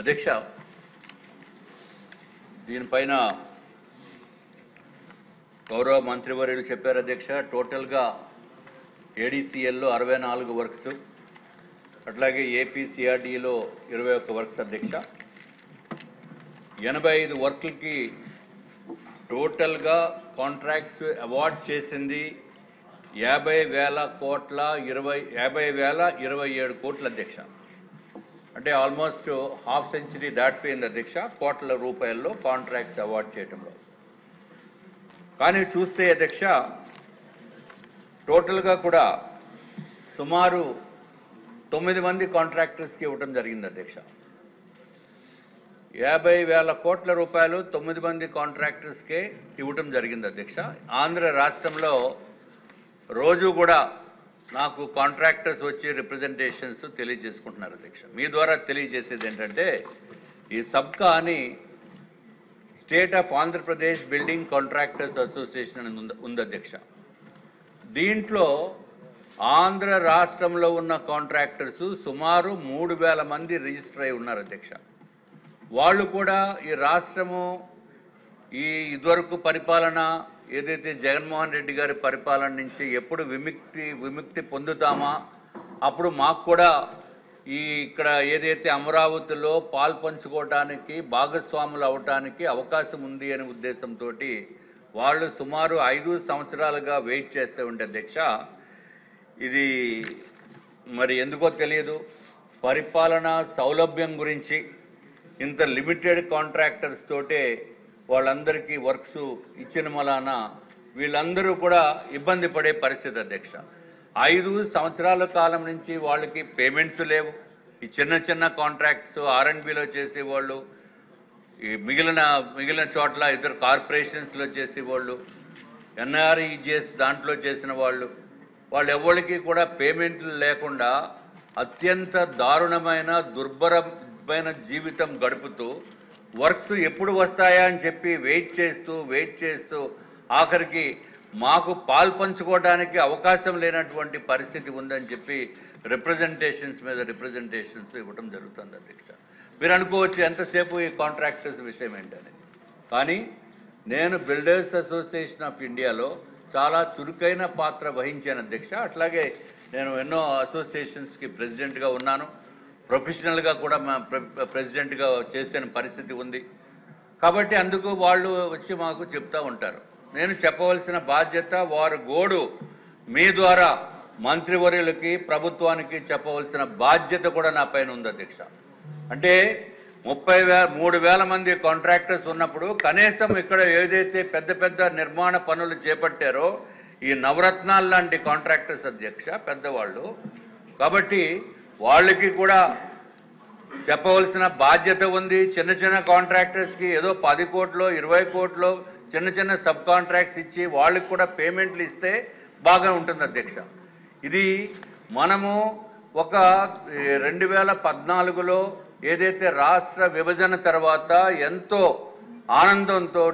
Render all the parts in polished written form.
అధ్యక్ష, దీనిపైన గౌరవ మంత్రివర్యులు చెప్పారు అధ్యక్ష. టోటల్గా ఏడీసీఎల్లో 64 వర్క్స్, అట్లాగే ఏపీసీఆర్డీలో 21 వర్క్స్ అధ్యక్ష. 85 వర్క్లకి టోటల్గా కాంట్రాక్ట్స్ అవార్డ్ చేసింది 50,027 కోట్ల అధ్యక్ష. అంటే ఆల్మోస్ట్ హాఫ్ సెంచరీ దాటిపోయింది అధ్యక్ష కోట్ల రూపాయల్లో కాంట్రాక్ట్స్ అవార్డ్ చేయడంలో. కానీ చూస్తే అధ్యక్ష టోటల్గా కూడా సుమారు 9 మంది కాంట్రాక్టర్స్కి ఇవ్వడం జరిగింది అధ్యక్ష. 50,000 కోట్ల రూపాయలు 9 మంది కాంట్రాక్టర్స్కే ఇవ్వటం జరిగింది అధ్యక్ష. ఆంధ్ర రాష్ట్రంలో రోజు కూడా నాకు కాంట్రాక్టర్స్ వచ్చి రిప్రజెంటేషన్స్ తెలియజేసుకుంటున్నారు అధ్యక్ష. మీ ద్వారా తెలియజేసేది ఏంటంటే, ఈ సబ్కా అని state of Andhra Pradesh building contractors association అని ఉంది అధ్యక్ష. దీంట్లో ఆంధ్ర రాష్ట్రంలో ఉన్న కాంట్రాక్టర్స్ సుమారు 3,000 మంది రిజిస్టర్ అయి ఉన్నారు అధ్యక్ష. వాళ్ళు కూడా ఈ రాష్ట్రము ఇదివరకు పరిపాలన ఏదైతే జగన్మోహన్ రెడ్డి గారి పరిపాలన నుంచి ఎప్పుడు విముక్తి పొందుతామా, అప్పుడు మాకు కూడా ఇక్కడ ఏదైతే అమరావతిలో పాల్పంచుకోవడానికి భాగస్వాములు అవటానికి అవకాశం ఉంది అనే ఉద్దేశంతో వాళ్ళు సుమారు 5 సంవత్సరాలుగా వెయిట్ చేస్తూ ఉంటే అధ్యక్ష, ఇది మరి ఎందుకో తెలియదు, పరిపాలన సౌలభ్యం గురించి ఇంత లిమిటెడ్ కాంట్రాక్టర్స్ తోటే వాళ్ళందరికీ వర్క్స్ ఇచ్చిన వలన వీళ్ళందరూ కూడా ఇబ్బంది పడే పరిస్థితి అధ్యక్ష. 5 సంవత్సరాల కాలం నుంచి వాళ్ళకి పేమెంట్స్ లేవు. ఈ చిన్న కాంట్రాక్ట్స్ ఆర్ఎండ్బిలో చేసేవాళ్ళు, ఈ మిగిలిన చోట్ల ఇద్దరు కార్పొరేషన్స్లో చేసేవాళ్ళు, ఎన్ఆర్ఈజిఎస్ దాంట్లో చేసిన వాళ్ళు ఎవరికి కూడా పేమెంట్లు లేకుండా అత్యంత దారుణమైన దుర్భరమైన జీవితం గడుపుతూ వర్క్స్ ఎప్పుడు వస్తాయా అని చెప్పి వెయిట్ చేస్తూ ఆఖరికి మాకు పాల్పంచుకోవడానికి అవకాశం లేనటువంటి పరిస్థితి ఉందని చెప్పి రిప్రజెంటేషన్స్ మీద రిప్రజెంటేషన్స్ ఇవ్వడం జరుగుతుంది అధ్యక్ష. మీరు అనుకోవచ్చు ఎంతసేపు ఈ కాంట్రాక్టర్స్ విషయం ఏంటని. కానీ నేను బిల్డర్స్ అసోసియేషన్ ఆఫ్ ఇండియాలో చాలా చురుకైన పాత్ర వహించాను అధ్యక్ష. అట్లాగే నేను ఎన్నో అసోసియేషన్స్కి ప్రెసిడెంట్గా ఉన్నాను, ప్రొఫెషనల్గా కూడా ప్రెసిడెంట్గా చేసిన పరిస్థితి ఉంది. కాబట్టి అందుకు వాళ్ళు వచ్చి మాకు చెప్తూ ఉంటారు. నేను చెప్పవలసిన బాధ్యత, వారు గోడు మీ ద్వారా మంత్రివర్యులకి ప్రభుత్వానికి చెప్పవలసిన బాధ్యత కూడా నా పైన ఉంది అధ్యక్ష. అంటే 3,000 మంది కాంట్రాక్టర్స్ ఉన్నప్పుడు కనీసం ఇక్కడ ఏదైతే పెద్ద నిర్మాణ పనులు చేపట్టారో ఈ నవరత్నాలు లాంటి కాంట్రాక్టర్స్ అధ్యక్ష పెద్దవాళ్ళు, కాబట్టి వాళ్ళకి కూడా చెప్పవలసిన బాధ్యత ఉంది. చిన్న కాంట్రాక్టర్స్కి ఏదో 10 కోట్లు 20 కోట్లు చిన్న సబ్ కాంట్రాక్ట్స్ ఇచ్చి వాళ్ళకి కూడా పేమెంట్లు ఇస్తే బాగా ఉంటుంది అధ్యక్ష. ఇది మనము ఒక 2014లో ఏదైతే రాష్ట్ర విభజన తర్వాత ఎంతో ఆనందంతో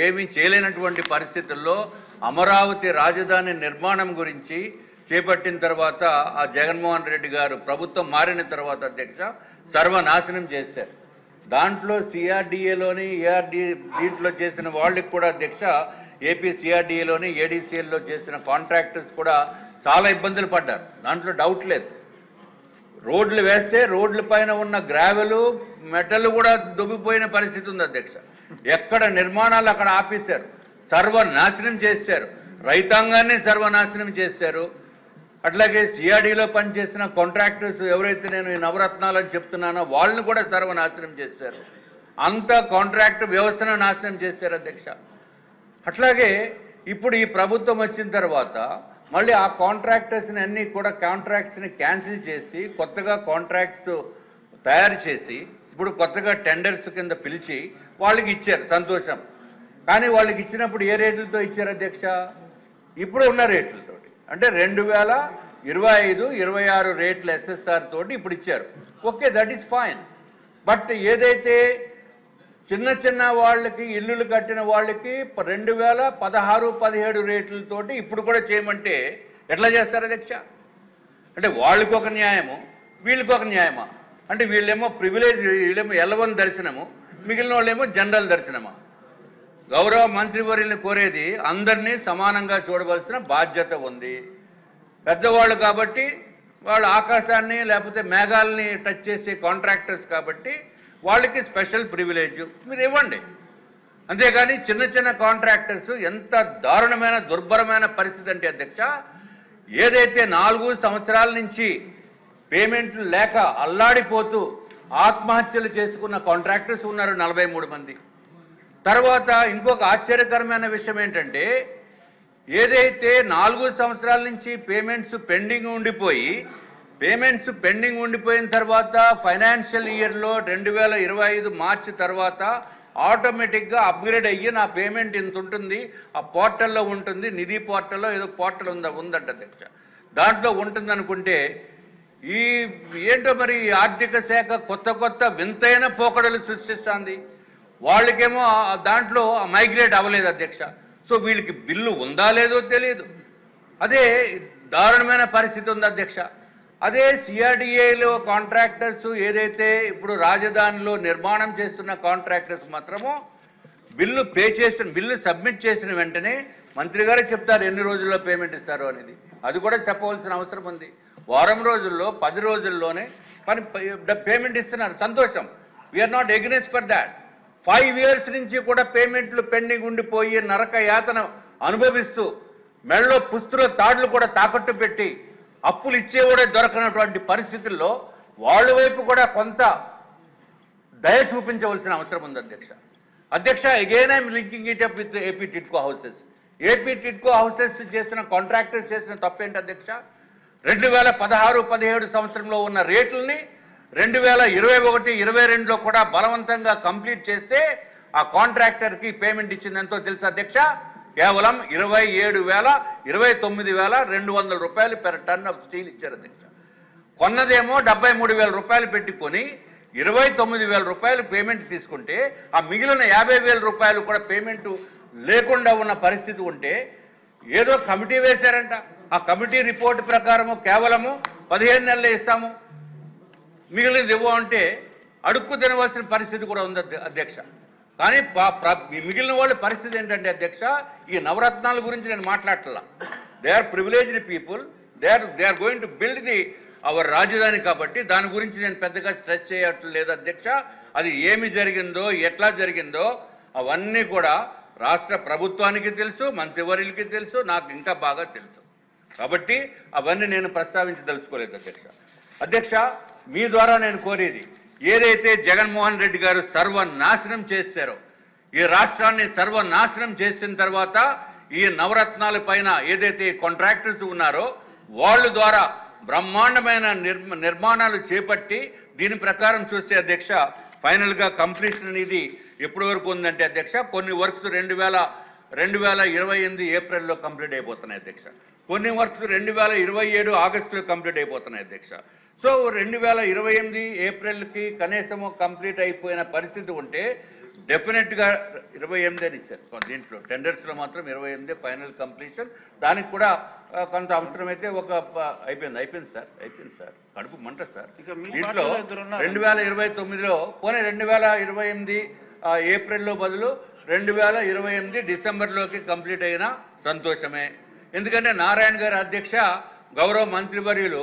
ఏమీ చేయలేనటువంటి పరిస్థితుల్లో అమరావతి రాజధాని నిర్మాణం గురించి చేపట్టిన తర్వాత ఆ జగన్మోహన్ రెడ్డి గారు ప్రభుత్వం మారిన తర్వాత అధ్యక్ష సర్వనాశనం చేశారు. దాంట్లో సిఆర్డీఏలోని దీంట్లో చేసిన వాళ్ళకి కూడా అధ్యక్ష ఏపీ సిఆర్డీఏలోని ఏడీసీఎల్లో చేసిన కాంట్రాక్టర్స్ కూడా చాలా ఇబ్బందులు పడ్డారు, దాంట్లో డౌట్ లేదు. రోడ్లు వేస్తే రోడ్ల పైన ఉన్న గ్రావెలు మెటల్ కూడా దుబ్బిపోయిన పరిస్థితి ఉంది అధ్యక్ష. ఎక్కడ నిర్మాణాలు అక్కడ ఆపేశారు, సర్వనాశనం చేశారు, రైతాంగాన్ని సర్వనాశనం చేశారు. అట్లాగే సిఆర్డీలో పనిచేసిన కాంట్రాక్టర్స్ ఎవరైతే నేను ఈ నవరత్నాలు అని చెప్తున్నానో వాళ్ళని కూడా సర్వనాశనం చేశారు. అంత కాంట్రాక్ట్ వ్యవస్థను నాశనం చేశారు అధ్యక్ష. అట్లాగే ఇప్పుడు ఈ ప్రభుత్వం వచ్చిన తర్వాత మళ్ళీ ఆ కాంట్రాక్టర్స్ని అన్నీ కూడా కాంట్రాక్ట్స్ని క్యాన్సిల్ చేసి కొత్తగా కాంట్రాక్ట్స్ తయారు చేసి ఇప్పుడు కొత్తగా టెండర్స్ కింద పిలిచి వాళ్ళకి ఇచ్చారు, సంతోషం. కానీ వాళ్ళకి ఇచ్చినప్పుడు ఏ రేట్లతో ఇచ్చారు అధ్యక్ష? ఇప్పుడు ఉన్న రేట్లతో, అంటే 2025, 26 రేట్ల ఎస్ఎస్ఆర్ తోటి ఇప్పుడు ఇచ్చారు. Okay, that is fine. But ఏదైతే చిన్న వాళ్ళకి ఇల్లులు కట్టిన వాళ్ళకి 2016, 17 రేట్లతోటి ఇప్పుడు కూడా చేయమంటే ఎట్లా చేస్తారు అధ్యక్ష? అంటే వాళ్ళకి ఒక న్యాయము, వీళ్ళకి ఒక న్యాయమా? అంటే వీళ్ళేమో ప్రివిలేజ్, వీళ్ళేమో L1 దర్శనము, మిగిలిన వాళ్ళేమో జనరల్ దర్శనమా? గౌరవ మంత్రివర్యుల్ని కోరేది అందరినీ సమానంగా చూడవలసిన బాధ్యత ఉంది. పెద్దవాళ్ళు కాబట్టి వాళ్ళు ఆకాశాన్ని లేకపోతే మేఘాలని టచ్ చేసే కాంట్రాక్టర్స్ కాబట్టి వాళ్ళకి స్పెషల్ ప్రివిలేజ్ మీరు ఇవ్వండి. అంతేగాని చిన్న చిన్న కాంట్రాక్టర్స్ ఎంత దారుణమైన దుర్భరమైన పరిస్థితి అంటే అధ్యక్ష, ఏదైతే 4 సంవత్సరాల నుంచి పేమెంట్లు లేక అల్లాడిపోతూ ఆత్మహత్యలు చేసుకున్న కాంట్రాక్టర్స్ ఉన్నారు 43 మంది. తర్వాత ఇంకొక ఆశ్చర్యకరమైన విషయం ఏంటంటే, ఏదైతే 4 సంవత్సరాల నుంచి పేమెంట్స్ పెండింగ్ ఉండిపోయిన తర్వాత ఫైనాన్షియల్ ఇయర్లో 2025 మార్చి తర్వాత ఆటోమేటిక్గా అప్గ్రేడ్ అయ్యి నా పేమెంట్ ఇంత ఉంటుంది, ఆ పోర్టల్లో ఉంటుంది, నిధి పోర్టల్లో ఏదో పోర్టల్ ఉందంట అధ్యక్ష, దాంట్లో ఉంటుంది అనుకుంటే ఈ ఏంటో మరి ఆర్థిక శాఖ కొత్త వింతైన పోకడలు సృష్టిస్తుంది. వాళ్ళకేమో దాంట్లో మైగ్రేట్ అవ్వలేదు అధ్యక్ష. సో వీళ్ళకి బిల్లు ఉందా లేదో తెలియదు. అదే దారుణమైన పరిస్థితి ఉంది అధ్యక్ష. అదే సిఆర్డిఏలో కాంట్రాక్టర్స్ ఏదైతే ఇప్పుడు రాజధానిలో నిర్మాణం చేస్తున్న కాంట్రాక్టర్స్ మాత్రము బిల్లు సబ్మిట్ చేసిన వెంటనే మంత్రి గారే చెప్తారు ఎన్ని రోజుల్లో పేమెంట్ ఇస్తారు అనేది. అది కూడా చెప్పవలసిన అవసరం ఉంది. వారం రోజుల్లో 10 రోజుల్లోనే పేమెంట్ ఇస్తున్నారు, సంతోషం. We're not against for that. 5 years నుంచి కూడా పేమెంట్లు పెండింగ్ ఉండిపోయి నరక యాతన అనుభవిస్తూ మెడలో పుస్తుల తాడులు కూడా తాకట్టు పెట్టి అప్పులు ఇచ్చేవాడే దొరకనటువంటి పరిస్థితుల్లో వాళ్ళ వైపు కూడా కొంత దయ చూపించవలసిన అవసరం ఉంది అధ్యక్ష. Again I'm linking it up with AP TIDCO houses. AP TIDCO houses చేసిన కాంట్రాక్టర్స్ చేసిన తప్పేంటి అధ్యక్ష? 2016-17 సంవత్సరంలో ఉన్న రేట్లని 2021-22లో కూడా బలవంతంగా కంప్లీట్ చేస్తే ఆ కాంట్రాక్టర్కి పేమెంట్ ఇచ్చిందంతో తెలుసా అధ్యక్ష? కేవలం 29,200 రూపాయలు పెర్ టన్ ఆఫ్ స్టీల్ ఇచ్చారు అధ్యక్ష. కొన్నదేమో 73,000 రూపాయలు పెట్టుకొని 29,000 రూపాయలు పేమెంట్ తీసుకుంటే ఆ మిగిలిన 50,000 రూపాయలు కూడా పేమెంట్ లేకుండా ఉన్న పరిస్థితి ఉంటే ఏదో కమిటీ వేశారంట. ఆ కమిటీ రిపోర్ట్ ప్రకారము కేవలము 15 నెలలే ఇస్తాము, మిగిలినది ఇవ్వమంటే అడుక్కు తినవలసిన పరిస్థితి కూడా ఉంది అధ్యక్ష. కానీ మిగిలిన వాళ్ళ పరిస్థితి ఏంటంటే అధ్యక్ష, ఈ నవరత్నాల గురించి నేను మాట్లాడట్లా. They are privileged people, they are going to build our రాజధాని కాబట్టి దాని గురించి నేను పెద్దగా స్ట్రెస్ చేయట్లేదు అధ్యక్ష. అది ఏమి జరిగిందో ఎట్లా జరిగిందో అవన్నీ కూడా రాష్ట్ర ప్రభుత్వానికి తెలుసు, మంత్రివర్యులకి తెలుసు, నాకు ఇంకా బాగా తెలుసు. కాబట్టి అవన్నీ నేను ప్రస్తావించదలుచుకోలేదు అధ్యక్ష. మీ ద్వారా నేను కోరేది, ఏదైతే జగన్మోహన్ రెడ్డి గారు సర్వనాశనం చేశారో, ఈ రాష్ట్రాన్ని సర్వనాశనం చేసిన తర్వాత ఈ నవరత్నాల పైన ఏదైతే కాంట్రాక్టర్స్ ఉన్నారో వాళ్ళ ద్వారా బ్రహ్మాండమైన నిర్మాణాలు చేపట్టి దీని ప్రకారం చూస్తే అధ్యక్ష ఫైనల్గా కంప్లీషన్ అనేది ఎప్పటి వరకు ఉందంటే అధ్యక్ష, కొన్ని వర్క్స్ 2028 ఏప్రిల్లో కంప్లీట్ అయిపోతున్నాయి అధ్యక్ష. కొన్ని వర్క్స్ 2027 ఆగస్టులో కంప్లీట్ అయిపోతున్నాయి అధ్యక్ష. సో 2028 ఏప్రిల్కి కనీసము కంప్లీట్ అయిపోయిన పరిస్థితి ఉంటే డెఫినెట్గా 28 అని ఇచ్చారు. దీంట్లో టెండర్స్లో మాత్రం 28 ఫైనల్ కంప్లీషన్. దానికి కూడా కొంత అవసరమైతే అయిపోయింది సార్ కడుపు మంట సార్. దీంట్లో 2029లో పోనీ 2028 ఏప్రిల్లో బదులు 2028 డిసెంబర్లోకి కంప్లీట్ అయినా సంతోషమే. ఎందుకంటే నారాయణ గారి అధ్యక్ష గౌరవ మంత్రివర్యులు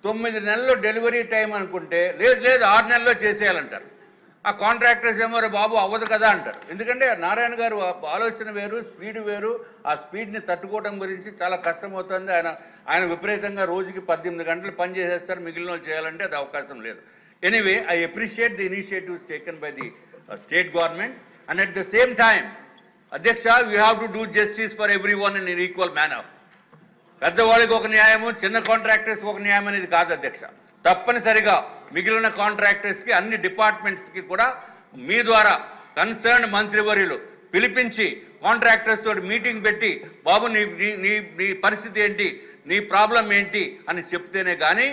9 నెలల్లో డెలివరీ టైం అనుకుంటే లేదు 6 నెలల్లో చేసేయాలంటారు. ఆ కాంట్రాక్టర్స్ ఏమో బాబు అవ్వదు కదా అంటారు. ఎందుకంటే నారాయణ గారు ఆలోచన వేరు, స్పీడ్ వేరు. ఆ స్పీడ్ని తట్టుకోవడం గురించి చాలా కష్టమవుతుంది. ఆయన విపరీతంగా రోజుకి 18 గంటలు పని చేసేస్తారు, మిగిలిన వాళ్ళు చేయాలంటే అది అవకాశం లేదు. Anyway I appreciate the initiatives taken by the state government and at the same time అధ్యక్ష we have to do justice for everyone in equal manner. పెద్దవాళ్ళకి ఒక న్యాయము, చిన్న కాంట్రాక్టర్స్ ఒక న్యాయం అనేది కాదు అధ్యక్ష. తప్పనిసరిగా మిగిలిన కాంట్రాక్టర్స్కి అన్ని డిపార్ట్మెంట్స్కి కూడా మీ ద్వారా కన్సర్న్ మంత్రివర్యులు పిలిపించి కాంట్రాక్టర్స్ తోటి మీటింగ్ పెట్టి బాబు నీ పరిస్థితి ఏంటి, నీ ప్రాబ్లం ఏంటి అని చెప్తేనే కానీ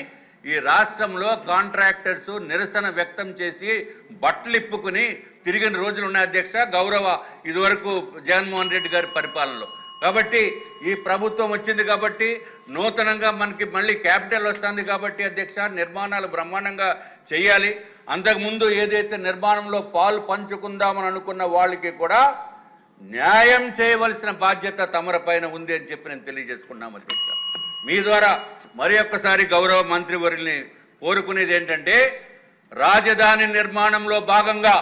ఈ రాష్ట్రంలో కాంట్రాక్టర్స్ నిరసన వ్యక్తం చేసి బట్టలు ఇప్పుకుని తిరిగిన రోజులు ఉన్నాయి అధ్యక్ష గౌరవ ఇదివరకు జగన్మోహన్ రెడ్డి గారి పరిపాలనలో. కాబట్టి ఈ ప్రభుత్వం వచ్చింది కాబట్టి నూతనంగా మనకి మళ్ళీ క్యాపిటల్ వస్తుంది కాబట్టి అధ్యక్ష నిర్మాణాలు బ్రహ్మాండంగా చేయాలి. అంతకుముందు ఏదైతే నిర్మాణంలో పాలు పంచుకుందామని అనుకున్న వాళ్ళకి కూడా న్యాయం చేయవలసిన బాధ్యత తమరిపైన ఉంది అని చెప్పి నేను తెలియజేసుకున్నాము అధ్యక్ష. మీ ద్వారా మరి ఒక్కసారి గౌరవ మంత్రివర్యుల్ని కోరుకునేది ఏంటంటే, రాజధాని నిర్మాణంలో భాగంగా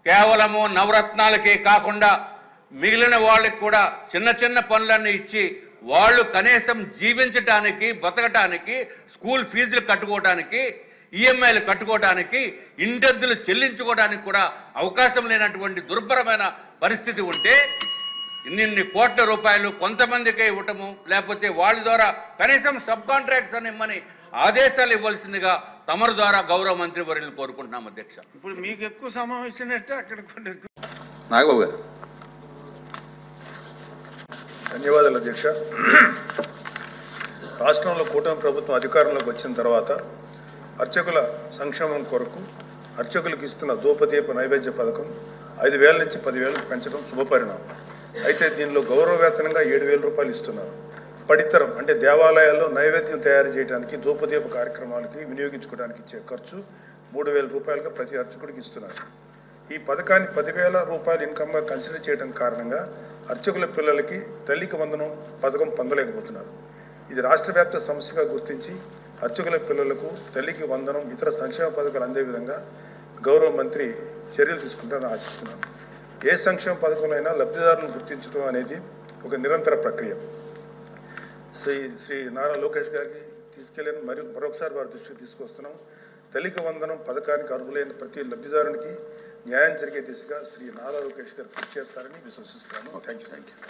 కేవలము నవరత్నాలకే కాకుండా మిగిలిన వాళ్ళకి కూడా చిన్న చిన్న పనులన్నీ ఇచ్చి వాళ్ళు కనీసం జీవించడానికి, బతకటానికి, స్కూల్ ఫీజులు కట్టుకోవడానికి, ఈఎంఐలు కట్టుకోవడానికి, ఇంటద్దులు చెల్లించుకోవడానికి కూడా అవకాశం లేనటువంటి దుర్భరమైన పరిస్థితి ఉంటే ఇన్ని కోట్ల రూపాయలు కొంతమందికే ఇవ్వటము, లేకపోతే వాళ్ళ ద్వారా కనీసం సబ్ కాంట్రాక్ట్స్ అని ఇమ్మని ఆదేశాలు ఇవ్వాల్సిందిగా తమరు ద్వారా గౌరవ మంత్రి వర్యులు కోరుకుంటున్నాం అధ్యక్ష. ఇప్పుడు మీకు ఎక్కువ సమయం ఇచ్చినట్టే అక్కడ నాగబాబు గారు. ధన్యవాదాలు అధ్యక్ష. రాష్ట్రంలో కూటమి ప్రభుత్వం అధికారంలోకి వచ్చిన తర్వాత అర్చకుల సంక్షేమం కొరకు అర్చకులకు ఇస్తున్న ధూపదీప నైవేద్య పథకం 5,000 నుంచి 10,000 పెంచడం శుభపరిణామం. అయితే దీనిలో గౌరవ వేతనంగా 7,000 రూపాయలు ఇస్తున్నారు. పడితరం అంటే దేవాలయాల్లో నైవేద్యం తయారు చేయడానికి ధూపదీప కార్యక్రమాలకి వినియోగించుకోవడానికి ఇచ్చే ఖర్చు 3,000 రూపాయలుగా ప్రతి అర్చకుడికి ఇస్తున్నారు. ఈ పథకాన్ని 10,000 రూపాయలు ఇన్కమ్గా కన్సిడర్ చేయడం కారణంగా అర్చకుల పిల్లలకి తల్లికి వందనం పథకం పొందలేకపోతున్నారు. ఇది రాష్ట్ర వ్యాప్త సమస్యగా గుర్తించి అర్చకుల పిల్లలకు తల్లికి వందనం ఇతర సంక్షేమ పథకాలు అందే విధంగా గౌరవ మంత్రి చర్యలు తీసుకుంటారని ఆశిస్తున్నాను. ఏ సంక్షేమ పథకంలో లబ్ధిదారులను గుర్తించడం అనేది ఒక నిరంతర ప్రక్రియ. శ్రీ నారా లోకేష్ గారికి తీసుకెళ్ళని మరొకసారి వారి దృష్టికి తీసుకొస్తున్నాం. తల్లికి వందనం పథకానికి అర్హులైన ప్రతి లబ్ధిదారునికి న్యాయం జరిగే దిశగా శ్రీ నారా లోకేష్ గారు కృషి చేస్తారని విశ్వసిస్తున్నాను. Thank you.